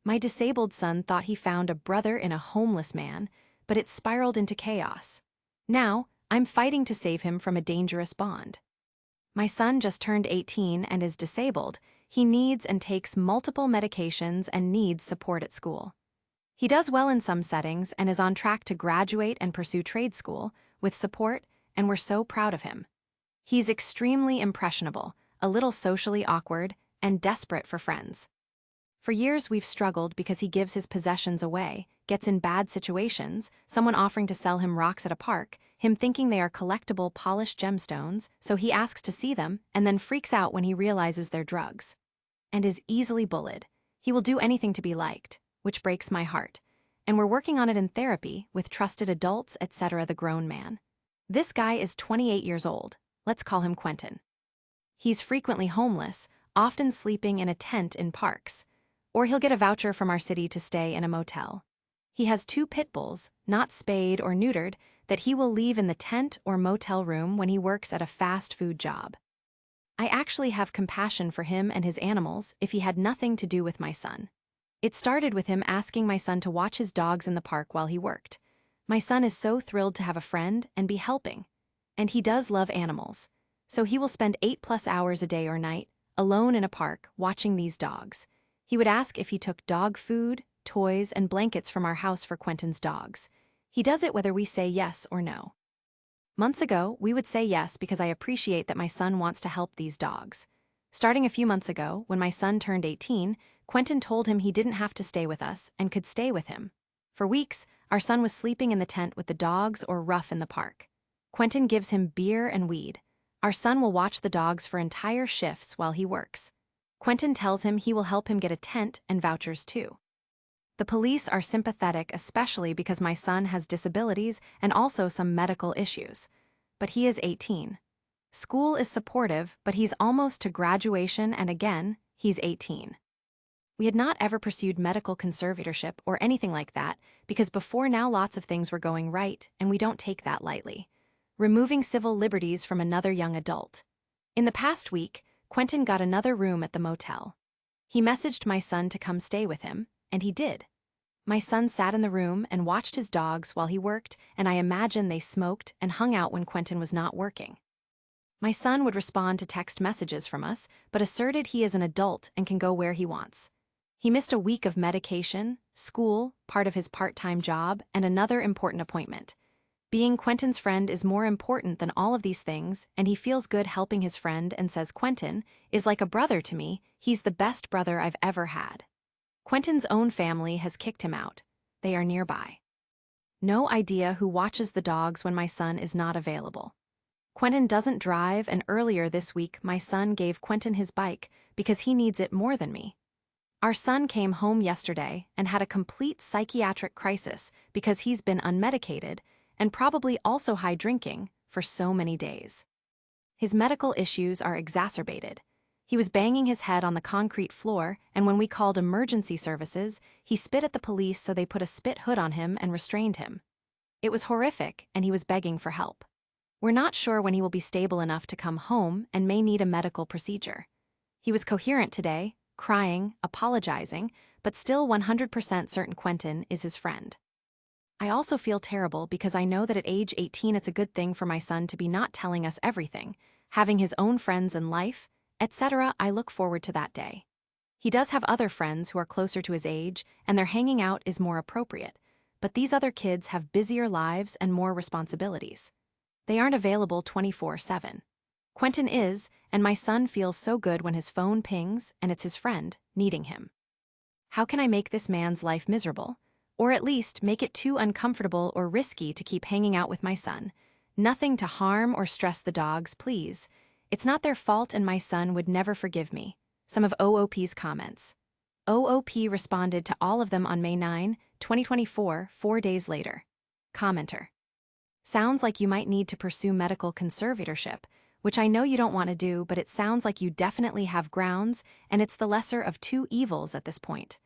My disabled son thought he found a brother in a homeless man, but it spiraled into chaos. Now, I'm fighting to save him from a dangerous bond. My son just turned 18 and is disabled. He needs and takes multiple medications and needs support at school. He does well in some settings and is on track to graduate and pursue trade school with support, and we're so proud of him. He's extremely impressionable, a little socially awkward, and desperate for friends. For years we've struggled because he gives his possessions away, gets in bad situations, someone offering to sell him rocks at a park, him thinking they are collectible polished gemstones, so he asks to see them and then freaks out when he realizes they're drugs. And is easily bullied. He will do anything to be liked, which breaks my heart. And we're working on it in therapy, with trusted adults, etc. The grown man. This guy is 28 years old. Let's call him Quentin. He's frequently homeless, often sleeping in a tent in parks. Or he'll get a voucher from our city to stay in a motel. He has 2 pit bulls, not spayed or neutered, that he will leave in the tent or motel room when he works at a fast food job. I actually have compassion for him and his animals if he had nothing to do with my son. It started with him asking my son to watch his dogs in the park while he worked. My son is so thrilled to have a friend and be helping. And he does love animals. So he will spend 8+ hours a day or night, alone in a park, watching these dogs. He would ask if he took dog food, toys, and blankets from our house for Quentin's dogs. He does it whether we say yes or no. Months ago, we would say yes because I appreciate that my son wants to help these dogs. Starting a few months ago, when my son turned 18, Quentin told him he didn't have to stay with us and could stay with him. For weeks, our son was sleeping in the tent with the dogs or rough in the park. Quentin gives him beer and weed. Our son will watch the dogs for entire shifts while he works. Quentin tells him he will help him get a tent and vouchers too. The police are sympathetic, especially because my son has disabilities and also some medical issues. But he is 18. School is supportive, but he's almost to graduation, and again, he's 18. We had not ever pursued medical conservatorship or anything like that because before now lots of things were going right, and we don't take that lightly. Removing civil liberties from another young adult. In the past week, Quentin got another room at the motel. He messaged my son to come stay with him, and he did. My son sat in the room and watched his dogs while he worked, and I imagine they smoked and hung out when Quentin was not working. My son would respond to text messages from us, but asserted he is an adult and can go where he wants. He missed a week of medication, school, part of his part-time job, and another important appointment. Being Quentin's friend is more important than all of these things, and he feels good helping his friend and says Quentin is like a brother to me. He's the best brother I've ever had. Quentin's own family has kicked him out. They are nearby. No idea who watches the dogs when my son is not available. Quentin doesn't drive, and earlier this week my son gave Quentin his bike because he needs it more than me. Our son came home yesterday and had a complete psychiatric crisis because he's been unmedicated and probably also high drinking for so many days. His medical issues are exacerbated. He was banging his head on the concrete floor, and when we called emergency services, he spit at the police, so they put a spit hood on him and restrained him. It was horrific, and he was begging for help. We're not sure when he will be stable enough to come home and may need a medical procedure. He was coherent today, crying, apologizing, but still 100% certain Quentin is his friend. I also feel terrible because I know that at age 18 it's a good thing for my son to be not telling us everything, having his own friends in life, etc. I look forward to that day. He does have other friends who are closer to his age, and their hanging out is more appropriate, but these other kids have busier lives and more responsibilities. They aren't available 24/7. Quentin is, and my son feels so good when his phone pings and it's his friend needing him. How can I make this man's life miserable? Or at least make it too uncomfortable or risky to keep hanging out with my son? Nothing to harm or stress the dogs, please. It's not their fault, and my son would never forgive me. Some of OOP's comments. OOP responded to all of them on May 9, 2024, 4 days later. Commenter. Sounds like you might need to pursue medical conservatorship, which I know you don't want to do, but it sounds like you definitely have grounds, and it's the lesser of two evils at this point.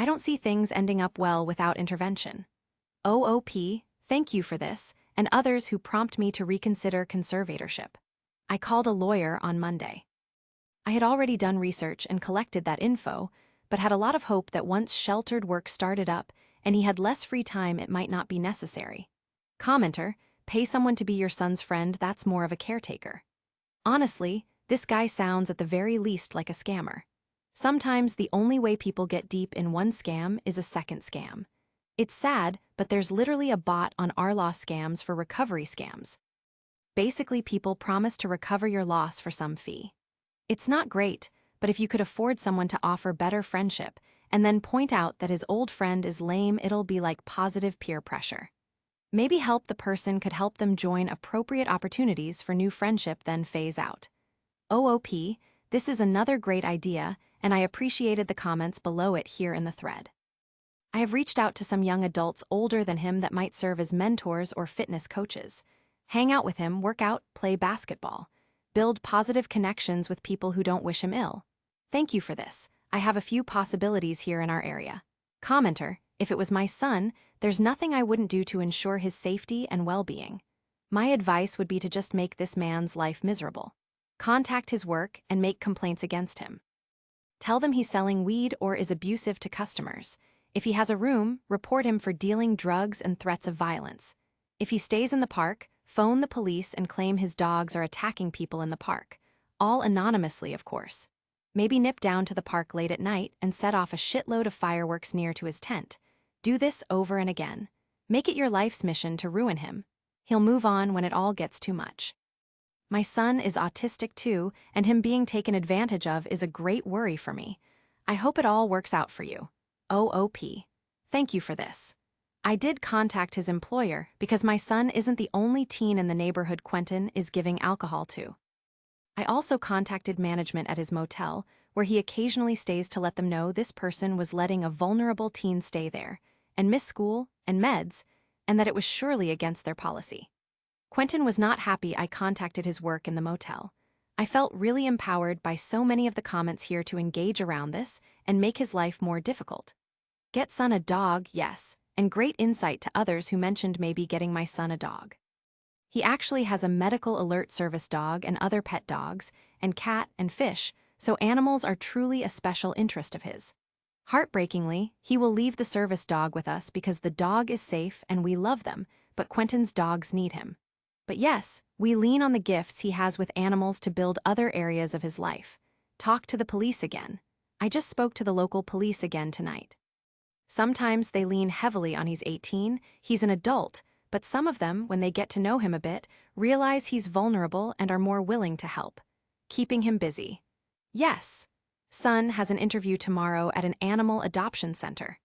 I don't see things ending up well without intervention. OOP, thank you for this, and others who prompt me to reconsider conservatorship. I called a lawyer on Monday. I had already done research and collected that info, but had a lot of hope that once sheltered work started up and he had less free time, it might not be necessary. Commenter, pay someone to be your son's friend, that's more of a caretaker. Honestly, this guy sounds at the very least like a scammer. Sometimes the only way people get deep in one scam is a second scam. It's sad, but there's literally a bot on our loss scams for recovery scams. Basically, people promise to recover your loss for some fee. It's not great, but if you could afford someone to offer better friendship and then point out that his old friend is lame, it'll be like positive peer pressure. Maybe help the person could help them join appropriate opportunities for new friendship, then phase out. OOP, this is another great idea, and I appreciated the comments below it here in the thread. I have reached out to some young adults older than him that might serve as mentors or fitness coaches. Hang out with him, work out, play basketball. Build positive connections with people who don't wish him ill. Thank you for this. I have a few possibilities here in our area. Commenter, if it was my son, there's nothing I wouldn't do to ensure his safety and well-being. My advice would be to just make this man's life miserable. Contact his work and make complaints against him. Tell them he's selling weed or is abusive to customers. If he has a room, report him for dealing drugs and threats of violence. If he stays in the park, phone the police and claim his dogs are attacking people in the park. All anonymously, of course. Maybe nip down to the park late at night and set off a shitload of fireworks near to his tent. Do this over and again. Make it your life's mission to ruin him. He'll move on when it all gets too much. My son is autistic too, and him being taken advantage of is a great worry for me. I hope it all works out for you. OOP. Thank you for this. I did contact his employer because my son isn't the only teen in the neighborhood Quentin is giving alcohol to. I also contacted management at his motel, where he occasionally stays, to let them know this person was letting a vulnerable teen stay there, and miss school and meds, and that it was surely against their policy. Quentin was not happy I contacted his work in the motel. I felt really empowered by so many of the comments here to engage around this and make his life more difficult. Get son a dog, yes, and great insight to others who mentioned maybe getting my son a dog. He actually has a medical alert service dog and other pet dogs, and cat and fish, so animals are truly a special interest of his. Heartbreakingly, he will leave the service dog with us because the dog is safe and we love them, but Quentin's dogs need him. But yes, we lean on the gifts he has with animals to build other areas of his life. Talk to the police again. I just spoke to the local police again tonight. Sometimes they lean heavily on he's 18, he's an adult, but some of them, when they get to know him a bit, realize he's vulnerable and are more willing to help. Keeping him busy. Yes. Son has an interview tomorrow at an animal adoption center.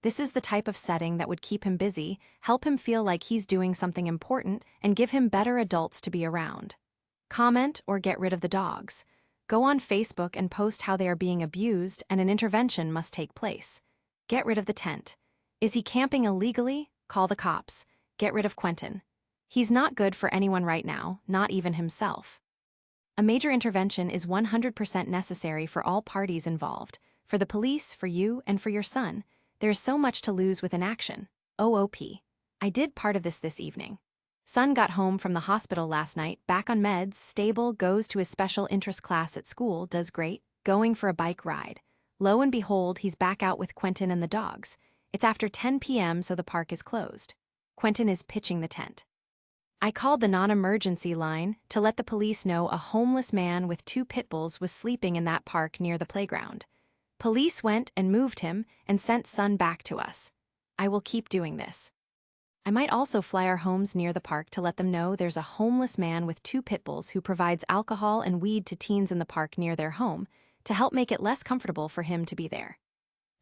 This is the type of setting that would keep him busy, help him feel like he's doing something important, and give him better adults to be around. Comment or get rid of the dogs. Go on Facebook and post how they are being abused and an intervention must take place. Get rid of the tent. Is he camping illegally? Call the cops. Get rid of Quentin. He's not good for anyone right now, not even himself. A major intervention is 100% necessary for all parties involved, for the police, for you, and for your son. There's so much to lose with inaction. OOP. I did part of this evening. Son got home from the hospital last night, back on meds, stable, goes to his special interest class at school, does great, going for a bike ride. Lo and behold, he's back out with Quentin and the dogs. It's after 10 p.m., so the park is closed. Quentin is pitching the tent. I called the non-emergency line to let the police know a homeless man with 2 pit bulls was sleeping in that park near the playground. Police went and moved him and sent son back to us. I will keep doing this. I might also fly our homes near the park to let them know there's a homeless man with 2 pit bulls who provides alcohol and weed to teens in the park near their home to help make it less comfortable for him to be there.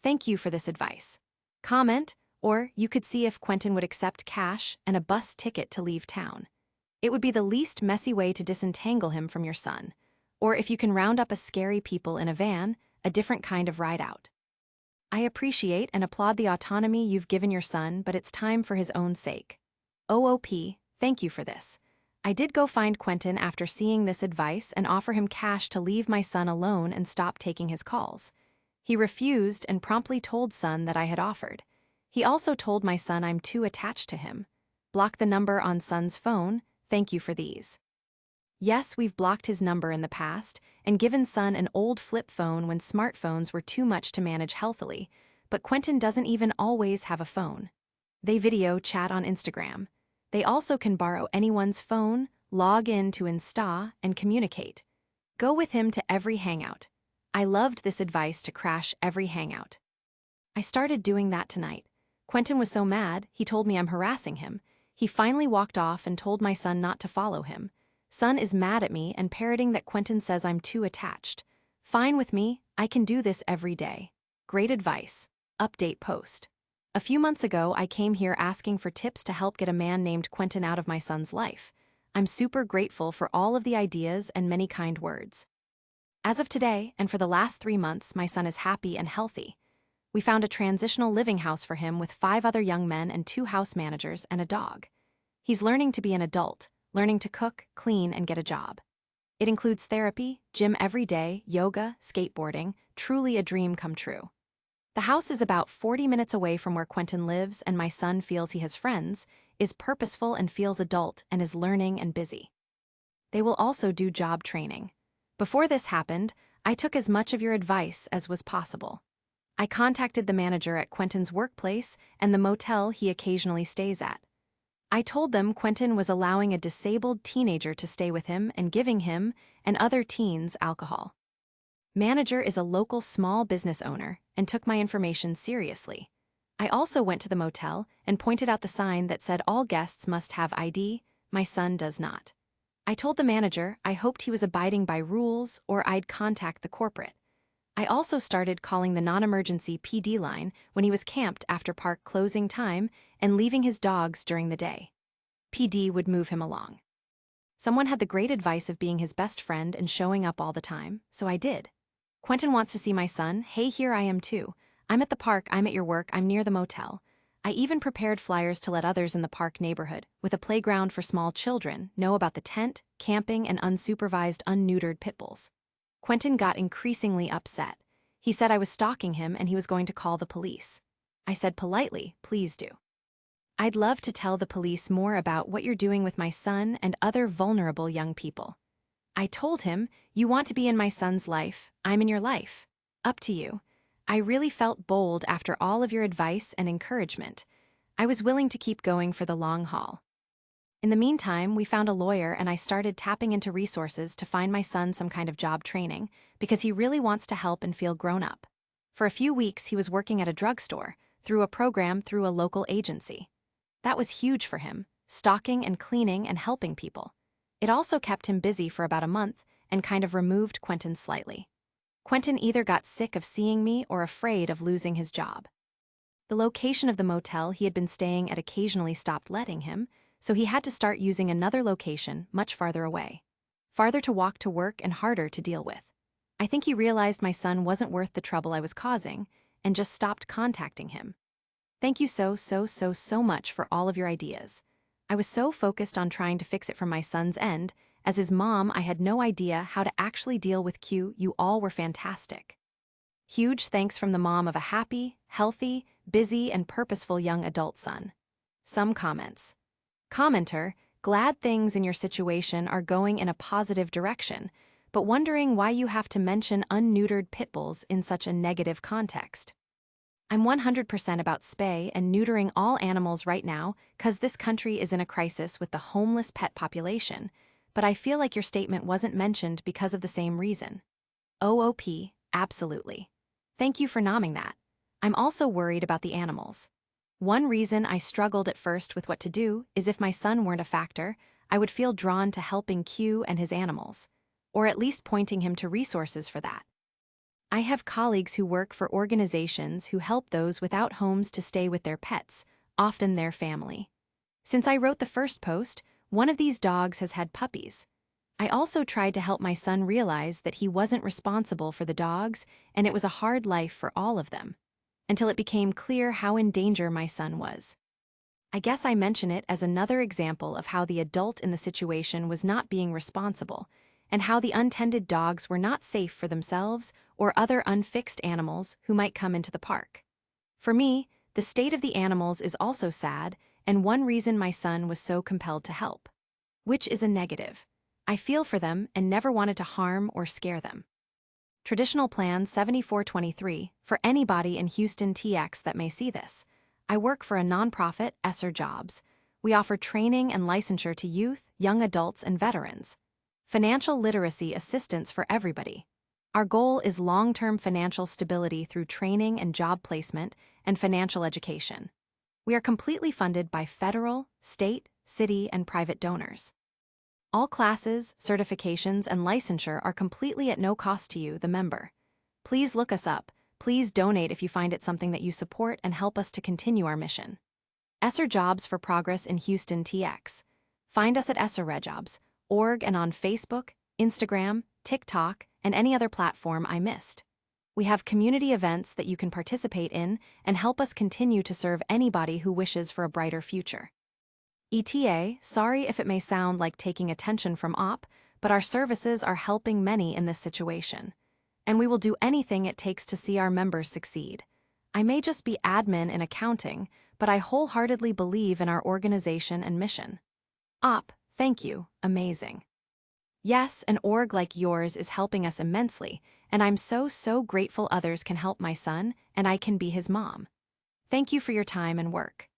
Thank you for this advice. Comment, or you could see if Quentin would accept cash and a bus ticket to leave town. It would be the least messy way to disentangle him from your son. Or if you can round up a scary people in a van, a different kind of ride out. I appreciate and applaud the autonomy you've given your son, but it's time for his own sake. OOP, thank you for this. I did go find Quentin after seeing this advice and offer him cash to leave my son alone and stop taking his calls. He refused and promptly told son that I had offered. He also told my son I'm too attached to him. Block the number on son's phone. Thank you for these. Yes, we've blocked his number in the past and given son an old flip phone when smartphones were too much to manage healthily, but Quentin doesn't even always have a phone. They video chat on Instagram. They also can borrow anyone's phone, log in to Insta, and communicate. Go with him to every hangout. I loved this advice to crash every hangout. I started doing that tonight. Quentin was so mad, he told me I'm harassing him. He finally walked off and told my son not to follow him. Son is mad at me and parroting that Quentin says I'm too attached. Fine with me, I can do this every day. Great advice. Update post. A few months ago, I came here asking for tips to help get a man named Quentin out of my son's life. I'm super grateful for all of the ideas and many kind words. As of today, and for the last 3 months, my son is happy and healthy. We found a transitional living house for him with 5 other young men and 2 house managers and a dog. He's learning to be an adult, learning to cook, clean, and get a job. It includes therapy, gym every day, yoga, skateboarding, truly a dream come true. The house is about 40 minutes away from where Quentin lives, and my son feels he has friends, is purposeful and feels adult, and is learning and busy. They will also do job training. Before this happened, I took as much of your advice as was possible. I contacted the manager at Quentin's workplace and the motel he occasionally stays at. I told them Quentin was allowing a disabled teenager to stay with him and giving him and other teens alcohol. Manager is a local small business owner and took my information seriously. I also went to the motel and pointed out the sign that said all guests must have ID, my son does not. I told the manager I hoped he was abiding by rules or I'd contact the corporate. I also started calling the non-emergency PD line when he was camped after park closing time and leaving his dogs during the day. PD would move him along. Someone had the great advice of being his best friend and showing up all the time, so I did. Quentin wants to see my son. Hey, here I am too. I'm at the park, I'm at your work, I'm near the motel. I even prepared flyers to let others in the park neighborhood, with a playground for small children, know about the tent, camping, and unsupervised, unneutered pit bulls. Quentin got increasingly upset. He said I was stalking him and he was going to call the police. I said politely, please do. I'd love to tell the police more about what you're doing with my son and other vulnerable young people. I told him, you want to be in my son's life, I'm in your life. Up to you. I really felt bold after all of your advice and encouragement. I was willing to keep going for the long haul. In the meantime, we found a lawyer and I started tapping into resources to find my son some kind of job training because he really wants to help and feel grown up. For a few weeks, he was working at a drugstore through a program through a local agency. That was huge for him, stalking and cleaning and helping people. It also kept him busy for about a month and kind of removed Quentin slightly. Quentin either got sick of seeing me or afraid of losing his job. The location of the motel he had been staying at occasionally stopped letting him, so he had to start using another location much farther away. Farther to walk to work and harder to deal with. I think he realized my son wasn't worth the trouble I was causing and just stopped contacting him. Thank you so much for all of your ideas. I was so focused on trying to fix it from my son's end. As his mom, I had no idea how to actually deal with Qley. You all were fantastic. Huge thanks from the mom of a happy, healthy, busy, and purposeful young adult son. Some comments. Commenter, glad things in your situation are going in a positive direction, but wondering why you have to mention unneutered pit bulls in such a negative context. I'm 100% about spay and neutering all animals right now because this country is in a crisis with the homeless pet population, but I feel like your statement wasn't mentioned because of the same reason. OOP, absolutely. Thank you for nomming that. I'm also worried about the animals. One reason I struggled at first with what to do is if my son weren't a factor, I would feel drawn to helping Qley and his animals, or at least pointing him to resources for that. I have colleagues who work for organizations who help those without homes to stay with their pets, often their family. Since I wrote the first post, one of these dogs has had puppies. I also tried to help my son realize that he wasn't responsible for the dogs and it was a hard life for all of them, until it became clear how in danger my son was. I guess I mention it as another example of how the adult in the situation was not being responsible, and how the untended dogs were not safe for themselves or other unfixed animals who might come into the park. For me, the state of the animals is also sad, and one reason my son was so compelled to help. Which is a negative. I feel for them and never wanted to harm or scare them. Traditional Plan 7423, for anybody in Houston TX that may see this. I work for a nonprofit, Esser Jobs. We offer training and licensure to youth, young adults, and veterans. Financial literacy assistance for everybody. Our goal is long-term financial stability through training and job placement and financial education. We are completely funded by federal, state, city, and private donors. All classes, certifications, and licensure are completely at no cost to you, the member. Please look us up. Please donate if you find it something that you support and help us to continue our mission. Esser Jobs for Progress in Houston TX. Find us at esserredjobs.org and on Facebook, Instagram, TikTok, and any other platform I missed. We have community events that you can participate in and help us continue to serve anybody who wishes for a brighter future. ETA, sorry if it may sound like taking attention from OP, but our services are helping many in this situation. And we will do anything it takes to see our members succeed. I may just be admin in accounting, but I wholeheartedly believe in our organization and mission. OP, thank you, amazing. Yes, an org like yours is helping us immensely, and I'm so grateful others can help my son, and I can be his mom. Thank you for your time and work.